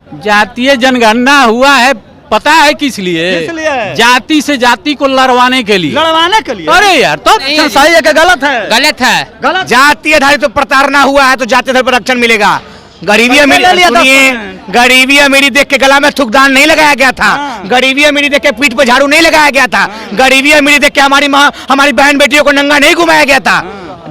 जातीय जनगणना हुआ है, पता है किस लिए? जाति से जाति को लड़वाने के लिए। अरे यार तो सही है कि गलत है? गलत है। जातीय आधारित तो प्रताड़ना हुआ है तो जातीय आधार पर रक्षण मिलेगा। गरीबी अमीरी, सुनिए, गरीबी अमीरी देख के गला में थूकदान नहीं लगाया गया था। गरीबी अमीरी देख के पीठ पर झाड़ू नहीं लगाया गया था। गरीबी अमीरी देख के हमारी बहन बेटियों को नंगा नहीं घुमाया गया था।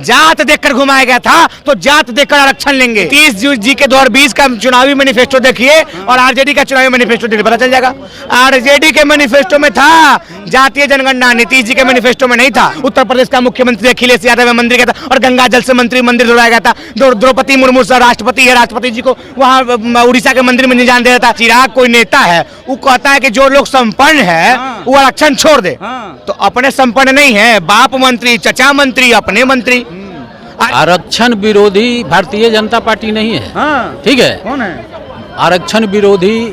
जात देखकर घुमाया गया था तो जात देखकर आरक्षण लेंगे। 30 जी के 2020 का चुनावी मैनिफेस्टो देखिए और आरजेडी का चुनावी मैनिफेस्टो देखिए, पता चल जाएगा। आरजेडी के मैनिफेस्टो में था जातीय जनगणना, नीतीश जी के मैनिफेस्टो में नहीं था। उत्तर प्रदेश का मुख्यमंत्री अखिलेश यादव मंदिर गया था और गंगा जल से मंदिर धुलाया गया था। द्रौपदी मुर्मू सर राष्ट्रपति है, राष्ट्रपति जी को वहाँ उड़ीसा के मंदिर में नहीं जाने दे रहा था। चिराग कोई नेता है, वो कहता है कि जो लोग संपन्न है वो आरक्षण छोड़ दे, तो अपने संपन्न नहीं है, बाप मंत्री, चचा मंत्री, अपने मंत्री। आरक्षण विरोधी भारतीय जनता पार्टी नहीं है, ठीक है? कौन है? आरक्षण विरोधी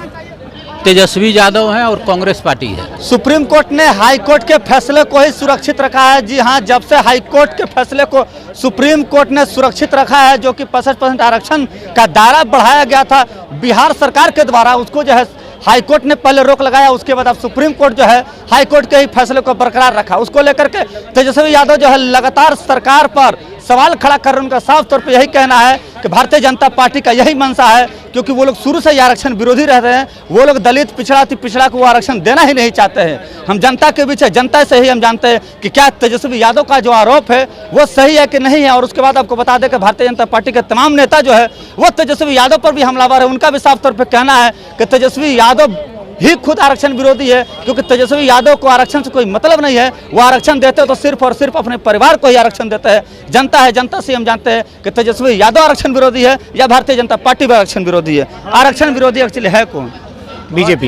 तेजस्वी यादव हैं और कांग्रेस पार्टी है। सुप्रीम कोर्ट ने हाई कोर्ट के फैसले को ही सुरक्षित रखा है। जी हाँ, जब से हाई कोर्ट के फैसले को सुप्रीम कोर्ट ने सुरक्षित रखा है, जो कि 65% आरक्षण का दायरा बढ़ाया गया था बिहार सरकार के द्वारा, उसको जो है हाई कोर्ट ने पहले रोक लगाया। उसके बाद अब सुप्रीम कोर्ट जो है हाई कोर्ट के ही फैसले को बरकरार रखा। उसको लेकर के तेजस्वी यादव जो है लगातार सरकार पर सवाल खड़ा कर रहे हैं। उनका साफ तौर पे यही कहना है कि भारतीय जनता पार्टी का यही मंशा है, क्योंकि वो लोग शुरू से ही आरक्षण विरोधी रह रहे हैं। वो लोग दलित, पिछड़ा को वो आरक्षण देना ही नहीं चाहते हैं। हम जनता के बीच है, जनता से ही हम जानते हैं कि क्या तेजस्वी यादव का जो आरोप है वो सही है कि नहीं है। और उसके बाद आपको बता दें कि भारतीय जनता पार्टी के तमाम नेता जो है वो तेजस्वी यादव पर भी हमलावर है। उनका भी साफ तौर पर कहना है कि तेजस्वी यादव ही खुद आरक्षण विरोधी है, क्योंकि तेजस्वी यादव को आरक्षण से कोई मतलब नहीं है। वो आरक्षण देते तो सिर्फ और सिर्फ अपने परिवार को ही आरक्षण देते हैं। जनता है, जनता से हम जानते हैं कि तेजस्वी यादव आरक्षण विरोधी है या भारतीय जनता पार्टी भी आरक्षण विरोधी है। आरक्षण विरोधी एक्चुअली है कौन? बीजेपी।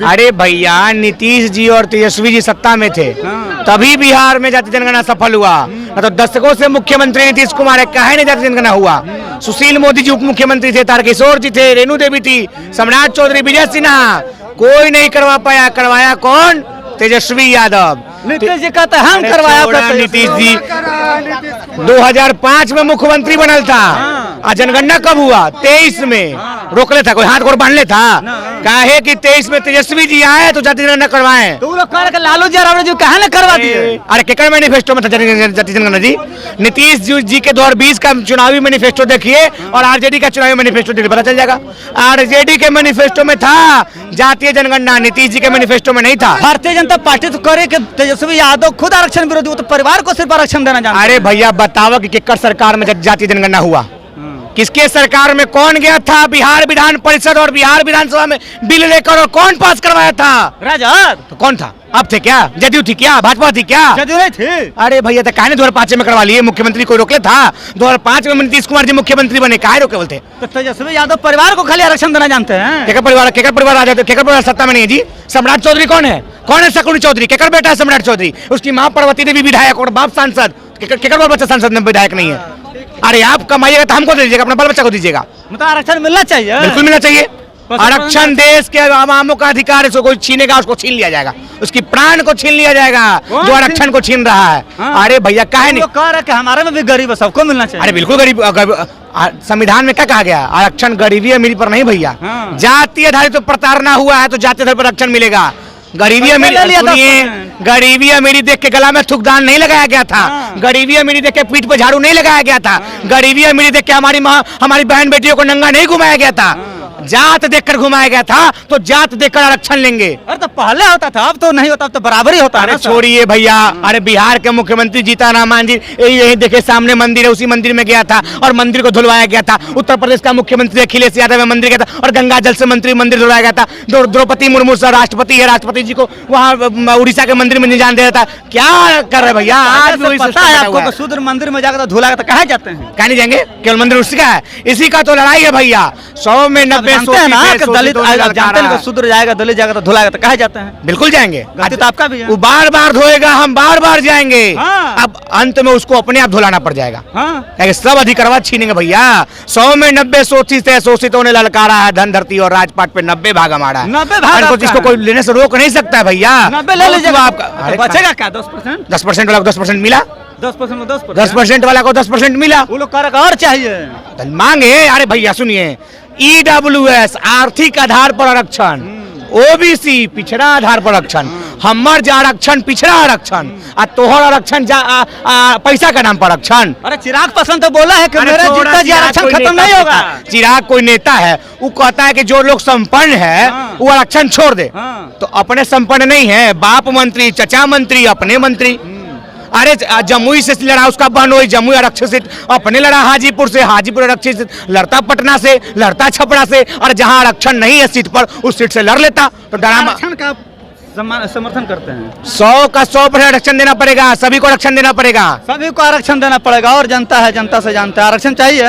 अरे भैया, नीतीश जी और तेजस्वी जी सत्ता में थे तभी बिहार में जाति जनगणना सफल हुआ, न तो दशकों से मुख्यमंत्री नीतीश कुमार है, काहे नहीं जाति जनगणना हुआ। सुशील मोदी जी उप मुख्यमंत्री थे, तारकिशोर जी थे, रेणु देवी थी, सम्राट चौधरी, विजय सिन्हा, कोई नहीं करवा पाया। करवाया कौन? तेजस्वी यादव। नीतीश जी कहते हैं हम करवाया। नीतीश जी 2005 में मुख्यमंत्री बनल था, और जनगणना कब हुआ? 23 में। रोक ले था कोई? हाथ गोड़ बांध ले था? काहे कि 23 में तेजस्वी जी आए तो जाति जनगणना करवाए। तो लोग कह रहे कि लालू जी कहा ना करवा दिए। अरे केकर मैनिफेस्टो में था जाति जनगणना जी? नीतीश जी के 2020 का चुनावी मैनिफेस्टो देखिए और आरजेडी का चुनावी मैनिफेस्टो देखिए, पता चल जाएगा। आरजेडी के मैनिफेस्टो में था जातीय जनगणना, नीतीश जी के मैनिफेस्टो में नहीं था। भारतीय जनता पार्टी तो करे कि तेजस्वी यादव खुद आरक्षण विरोधी, वो तो परिवार को सिर्फ आरक्षण देना जानते हैं। अरे भैया बताओ कि केकर सरकार में जातीय जनगणना हुआ? किसके सरकार में कौन गया था बिहार विधान परिषद और बिहार विधानसभा में बिल लेकर, और कौन पास करवाया था? राजद। तो कौन था? अब थे क्या? जदयू थी क्या? भाजपा थी क्या? जदयू नहीं थी। अरे भैया तो काहे 2005 में करवा लिए? मुख्यमंत्री कोई रोके था? 2005 में नीतीश कुमार जी मुख्यमंत्री बने, काहे रोके बोलते? तो तेजस्वी यादव परिवार को खाली आरक्षण देना जानते हैं। केकर परिवार आ जाते? केकर परिवार सत्ता में नहीं है जी? सम्राट चौधरी कौन है? कौन है शकुनी चौधरी? केकर बेटा है सम्राट चौधरी? उसकी माँ पार्वती देवी विधायक और बाप सांसद। केकर बाल बच्चा सांसद में विधायक नहीं है? अरे आप कमाइएगा तो हमको दे दीजिएगा, अपने बाल बच्चा को दीजिएगा। मतलब आरक्षण मिलना चाहिए, बिल्कुल मिलना चाहिए। आरक्षण देश के आवामों का अधिकार है, इसको कोई छीनेगा उसको छीन लिया जाएगा, उसकी प्राण को छीन लिया जाएगा जो आरक्षण को छीन रहा है। अरे भैया काहे नहीं? कह रहे कि हमारे में भी गरीब है, सबको मिलना चाहिए। अरे बिल्कुल गरीब, संविधान में क्या कहा गया? आरक्षण गरीबी अमीरी पर नहीं भैया, जाति आधारित तो प्रताड़ना हुआ है तो जाति आधार पर आरक्षण मिलेगा। गरीबी अमीरी, सुनिए, गरीबी अमीरी देख के गला में थूकदान नहीं लगाया गया था। गरीबी अमीरी देख के पीठ पर झाड़ू नहीं लगाया गया था। गरीबी अमीरी देख के हमारी बहन बेटियों को नंगा नहीं घुमाया गया था। जात देखकर घुमाया गया था तो जात देखकर आरक्षण लेंगे। अरे तो पहले होता था, अब तो नहीं होता, अब तो बराबरी होता है। अरे छोड़िए भैया, अरे बिहार के मुख्यमंत्री जीतन राम मांझी यही देखे सामने मंदिर है, उसी मंदिर में गया था और मंदिर को धुलवाया गया था। उत्तर प्रदेश का मुख्यमंत्री अखिलेश यादव मंदिर गया था और गंगा जल से मंदिर धुलवाया गया था। द्रौपदी मुर्मू सर राष्ट्रपति है, राष्ट्रपति जी को वहाँ उड़ीसा के मंदिर में नहीं जाने दे रहा था। क्या कर रहे भैया? आज भी पता है आपको, शूद्र मंदिर में जाकर धुला तो कहाँ जाते हैं? कहाँ नहीं जाएंगे? केवल मंदिर उसी का है, इसी का तो लड़ाई है भैया। 100 में 90 दलित जानते हैं, शूद्र जाएगा, दलित जाएगा तो धुलाएगा तो कहाँ जाते हैं? बिल्कुल जाएंगे। तो आपका भी है। वो बार बार धोएगा, हम बार बार जाएंगे। अब अंत में उसको अपने आप धुलाना पड़ जाएगा। सब अधिकारवा छीनेंगे भैया। 100 में 90 शोषितों ने ललकारा है, धन धरती और राजपाट पे 90 भागा मारा। 90 भाग जिसको कोई लेने से रोक नहीं सकता है भैया। 90 ले लीजिएगा, आपका बचेगा क्या? 10% 10% वाला 10% मिला, 10% वाला को 10% मिला। वो लोग कर और चाहिए तो मांगे, अरे भैया सुनिए, EWS आर्थिक आधार पर आरक्षण, OBC पिछड़ा आधार पर आरक्षण, हमर जा आरक्षण पिछड़ा आरक्षण, और तोहर आरक्षण पैसा का नाम पर आरक्षण। अरे चिराग पासवान तो बोला है कि मेरा जितना जी आरक्षण खत्म नहीं होगा। चिराग कोई नेता है, वो कहता है कि जो लोग संपन्न है वो आरक्षण छोड़ दे। तो अपने संपन्न नहीं है, बाप मंत्री, चचा मंत्री, अपने मंत्री। अरे जमुई से लड़ा उसका बहनोई, जमुई आरक्षित सीट अपने लड़ा, हाजीपुर से, हाजीपुर आरक्षित सीट लड़ता, पटना से लड़ता, छपरा से, और जहां आरक्षण नहीं है सीट पर उस सीट से लड़ लेता। तो ड्रामा का समर्थन करते हैं। 100 का 100% आरक्षण देना पड़ेगा, सभी को आरक्षण देना पड़ेगा, सभी को आरक्षण देना पड़ेगा। और जनता है, जनता से जानता है। आरक्षण चाहिए,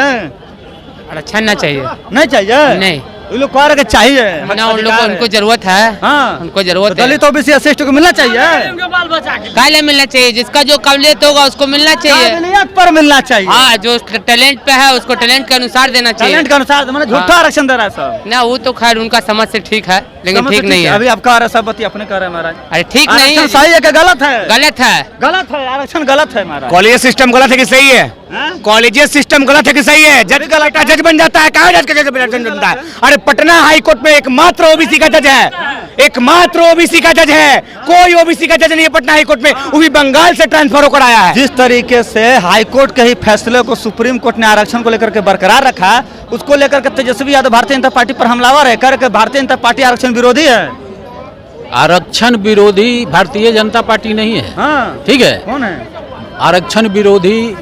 आरक्षण ना चाहिए, नहीं चाहिए, नहीं ये लोग कह रहे कि चाहिए ना, उन लोग को उनको जरूरत है। हाँ, उनको जरूरत है। दलित OBC SC को मिलना चाहिए। काले मिलना चाहिए, जिसका जो काबिलियत होगा उसको मिलना चाहिए, काबिलियत पर मिलना चाहिए। हाँ, जो टैलेंट पे है उसको टैलेंट के अनुसार देना चाहिए। टैलेंट के अनुसार, मतलब झूठा आरक्षण दे रहा है सब ना, वो तो खैर उनका समझ से ठीक है, लेकिन ठीक नहीं है। अभी आप कह रहे सब बती अपने कह रहे हैं महाराज। अरे ठीक नहीं है, सही है कि गलत है? गलत है, गलत है, आरक्षण गलत है महाराज। कॉलेज सिस्टम गलत है कि सही है? कॉलेज सिस्टम गलत है कि सही है? जज गलत है, जज बन जाता है, कहाँ जज का जज बनता है? अरे पटना हाई कोर्ट में एकमात्र OBC का जज है, एकमात्र OBC का जज है, कोई OBC का जज नहीं है पटना हाई कोर्ट में, वो भी बंगाल से ट्रांसफर होकर आया है। जिस तरीके से हाई कोर्ट के ही फैसले को सुप्रीम कोर्ट ने आरक्षण को लेकर के बरकरार रखा, उसको लेकर के तेजस्वी यादव भारतीय जनता पार्टी पर हमलावर है, करके भारतीय जनता पार्टी आरक्षण विरोधी है। आरक्षण विरोधी भारतीय जनता पार्टी नहीं है। हाँ, ठीक है, कौन है? आरक्षण विरोधी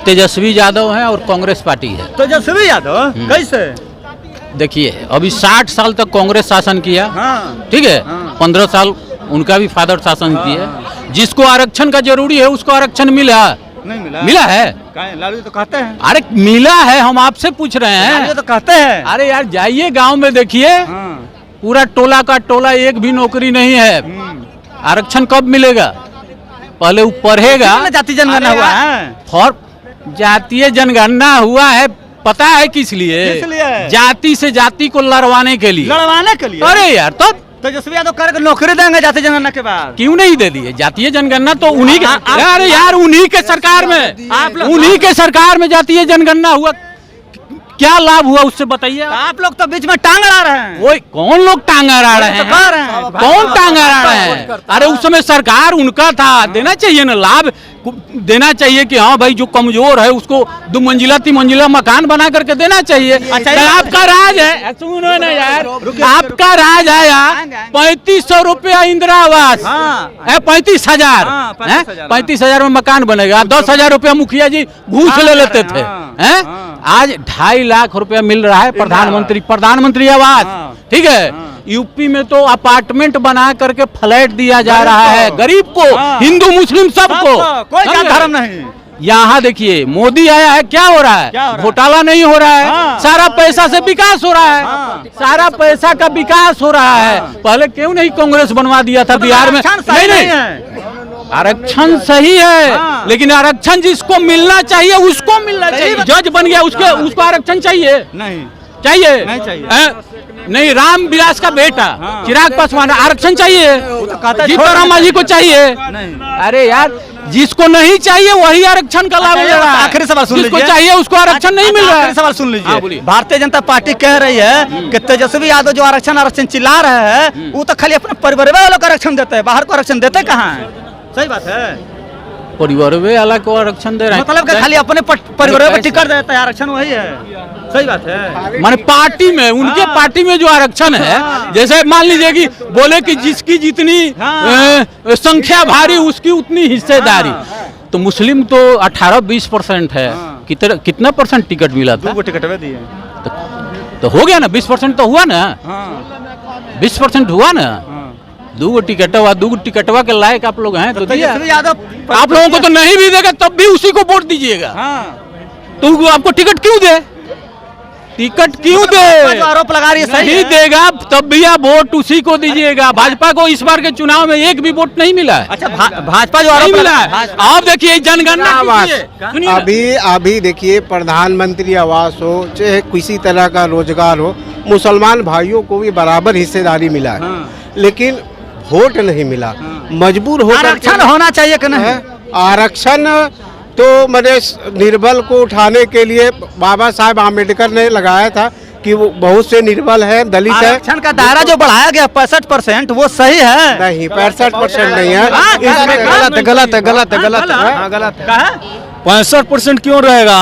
तेजस्वी यादव है और कांग्रेस पार्टी है। तेजस्वी यादव कैसे? देखिए, अभी 60 साल तक कांग्रेस शासन किया। हाँ, ठीक है, हाँ। 15 साल उनका भी फादर शासन किए। जिसको आरक्षण का जरूरी है उसको आरक्षण मिला, नहीं मिला? मिला है। लालू तो कहते हैं। अरे मिला है, हम आपसे पूछ रहे हैं। लालू तो कहते हैं। अरे यार जाइए गांव में देखिए, पूरा टोला का टोला, एक भी नौकरी नहीं है। आरक्षण कब मिलेगा? पहले वो पढ़ेगा। जाति जनगणना हुआ है, और जातीय जनगणना हुआ है, पता है किस लिए? जाति से जाति को लड़वाने के लिए। लड़वाने के लिए? अरे यार, तो तेजस्वी यादव कर नौकरी देंगे जाति जनगणना के बाद? क्यों नहीं दे दिए? जातीय जनगणना तो उन्हीं के, अरे यार उन्हीं के सरकार में, उन्हीं के सरकार में जातीय जनगणना हुआ। क्या लाभ हुआ उससे बताइए। आप लोग तो बीच में टांग अड़ा रहे हैं। ओए, कौन लोग टांग अड़ा रहे हैं? कौन टांग अड़ा रहे हैं? अरे उस समय सरकार उनका था, देना चाहिए ना, लाभ देना चाहिए कि हाँ भाई जो कमजोर है उसको 2 मंजिला 3 मंजिला मकान बना करके देना चाहिए। अच्छा, आपका राज है, सुनो ना यार, आपका राज है यार। 3500 रुपया इंदिरा आवास, 35,000, 35,000 में मकान बनेगा। 10,000 रुपया मुखिया जी घूस ले लेते थे। आज 2.5 लाख रुपया मिल रहा है प्रधानमंत्री आवास। ठीक है, यूपी में तो अपार्टमेंट बना करके फ्लैट दिया जा रहा है गरीब को, हिंदू मुस्लिम सबको, कोई जात धर्म नहीं। यहाँ देखिए मोदी आया है, क्या हो रहा है? घोटाला नहीं हो रहा है, सारा पैसा से विकास हो रहा है, सारा पैसा का विकास हो रहा है। पहले क्यों नहीं कांग्रेस बनवा दिया था बिहार में? नहीं, आरक्षण सही है, लेकिन आरक्षण जिसको मिलना चाहिए उसको मिलना चाहिए। जज बन गया उसको आरक्षण चाहिए? नहीं चाहिए। नहीं, राम विलास का बेटा चिराग पासवान, आरक्षण चाहिए? जीतन मांझी को चाहिए? अरे यार, जिसको नहीं चाहिए वही आरक्षण का लाभ ले रहा है। आखिरी सवाल सुन लीजिए, जिसको चाहिए उसको आरक्षण नहीं मिल रहा है। आखिरी सवाल सुन लीजिए। भारतीय जनता पार्टी कह रही है कि तेजस्वी यादव जो आरक्षण चिल्ला रहे हैं, वो तो खाली अपने परिवार वालों को आरक्षण देते हैं, बाहर को आरक्षण देते कहाँ है? सही बात है, परिवार वाला को आरक्षण दे रहे हैं, मतलब खाली अपने परिवार में टिकट देता है, आरक्षण वही है। सही बात है, माने पार्टी में, उनके पार्टी में जो आरक्षण है, जैसे मान लीजिए कि बोले कि जिसकी जितनी संख्या भारी उसकी उतनी हिस्सेदारी। तो मुस्लिम तो 18-20% है। कितना परसेंट टिकट मिला था? 2 टिकट दिए तो हो गया ना, 20% तो हुआ ना, 20% हुआ ना। 2 टिकटवा के लायक आप लोग हैं तो दिया। आप लोगों को तो नहीं भी देगा तब भी उसी को वोट दीजिएगा। तो आपको टिकट क्यों दे? टिकट क्यों दे? आरोप लगा रही है, नहीं देगा तब भी आप वोट उसी को दीजिएगा। भाजपा को इस बार के चुनाव में एक भी वोट नहीं मिला है। अच्छा, भाजपा जो आरोप मिला है, आप देखिए जनगणना। अभी देखिए, प्रधानमंत्री आवास हो चाहे किसी तरह का रोजगार हो, मुसलमान भाइयों को भी बराबर हिस्सेदारी मिला है, लेकिन वोट नहीं मिला। मजबूर होकर आरक्षण होना चाहिए कि नहीं? आरक्षण तो मैंने निर्बल को उठाने के लिए बाबा साहेब आम्बेडकर ने लगाया था कि वो बहुत से निर्बल है, दलित है। आरक्षण का दायरा जो बढ़ाया गया 65%, वो सही है? नहीं, 65% नहीं है। इसमें गलत है। 65% क्यों रहेगा?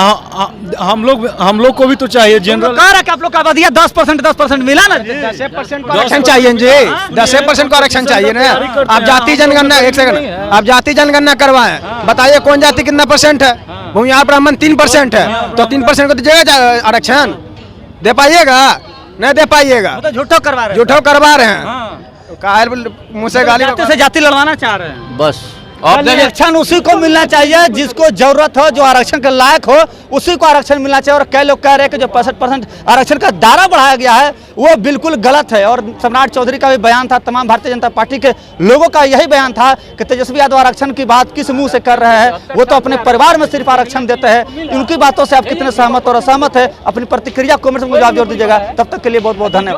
हम लोग को भी तो चाहिए जनरल। कह रहा कि आप लोग का दिया 10% मिला ना? 10% आरक्षण चाहिए जी, 10% को आरक्षण चाहिए ना। आप जाति जनगणना, एक सेकंड, आप जाति जनगणना करवाएं, बताइए कौन जाति कितना परसेंट है? भूमिहार ब्राह्मण 3% है, तो 3% को दीजिएगा आरक्षण? दे पाइएगा? नहीं दे पाइएगा, तो झूठो करवा रहे हैं। काहे मुँह से गाली से जाति लड़वाना चाह रहे हैं। बस आरक्षण उसी को मिलना चाहिए जिसको जरूरत हो, जो आरक्षण के लायक हो, उसी को आरक्षण मिलना चाहिए। और कई लोग कह रहे हैं कि जो 65% आरक्षण का दायरा बढ़ाया गया है वो बिल्कुल गलत है। और सम्राट चौधरी का भी बयान था, तमाम भारतीय जनता पार्टी के लोगों का यही बयान था कि तेजस्वी यादव आरक्षण की बात किस मुंह से कर रहे हैं? वो तो अपने परिवार में सिर्फ आरक्षण देते हैं। उनकी बातों से आप कितने सहमत और असहमत है? अपनी प्रतिक्रिया कमेंट में जवाब दीजिएगा। तब तक के लिए बहुत बहुत धन्यवाद।